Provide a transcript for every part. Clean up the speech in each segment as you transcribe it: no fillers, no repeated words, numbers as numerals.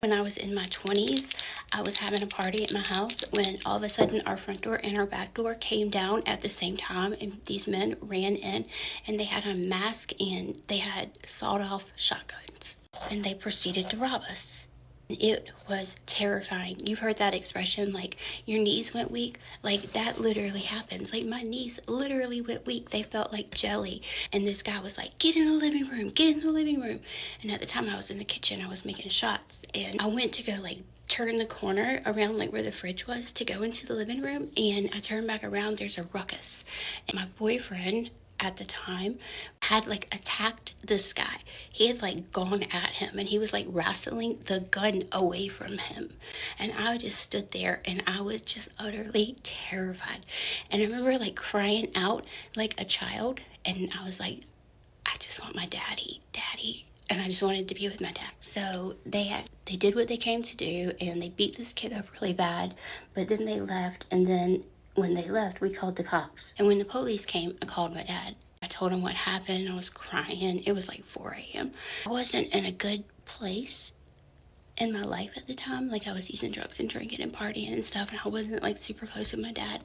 When I was in my 20s, I was having a party at my house when all of a sudden our front door and our back door came down at the same time, and these men ran in and they had a mask and they had sawed-off shotguns and they proceeded to rob us. It was terrifying. You've heard that expression, like your knees went weak? Like that literally happens. Like my knees literally went weak. They felt like jelly. And this guy was like, get in the living room, get in the living room. And at the time I was in the kitchen, I was making shots. And I went to go like turn the corner around like where the fridge was to go into the living room. And I turned back around, there's a ruckus. And my boyfriend at the time had like attacked this guy. He had like gone at him and he was like wrestling the gun away from him. And I just stood there and I was just utterly terrified. And I remember like crying out like a child, and I was like, I just want my daddy. And I just wanted to be with my dad. So they did what they came to do, and they beat this kid up really bad. But then they left, and then when they left, we called the cops. And when the police came, I called my dad. I told him what happened. I was crying. It was like 4 a.m. I wasn't in a good place in my life at the time. Like I was using drugs and drinking and partying and stuff, and I wasn't like super close with my dad.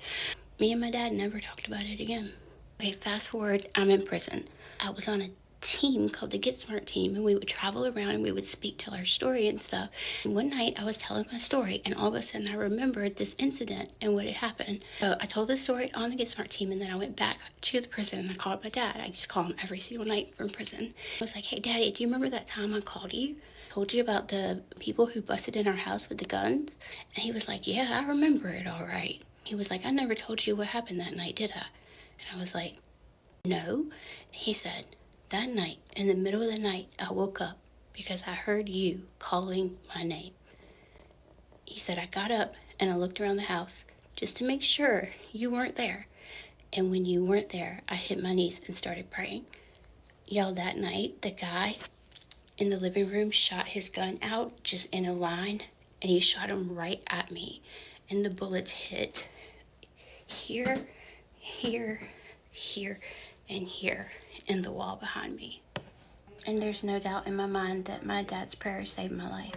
Me and my dad never talked about it again. Okay, fast forward, I'm in prison. I was on a team called the Get Smart team, and we would travel around and we would speak, tell our story and stuff. And one night I was telling my story, and all of a sudden I remembered this incident and what had happened. So I told the story on the Get Smart team, and then I went back to the prison and I called my dad. I just call him every single night from prison. I was like, hey daddy, do you remember that time I called you? Told you about the people who busted in our house with the guns? And he was like, yeah, I remember it all right. He was like, I never told you what happened that night, did I? And I was like, no. He said, that night, in the middle of the night, I woke up because I heard you calling my name. He said, I got up and I looked around the house just to make sure you weren't there. And when you weren't there, I hit my knees and started praying. Y'all, that night, the guy in the living room shot his gun out just in a line, and he shot him right at me. And the bullets hit here, here, here, and here in the wall behind me. And there's no doubt in my mind that my dad's prayer saved my life.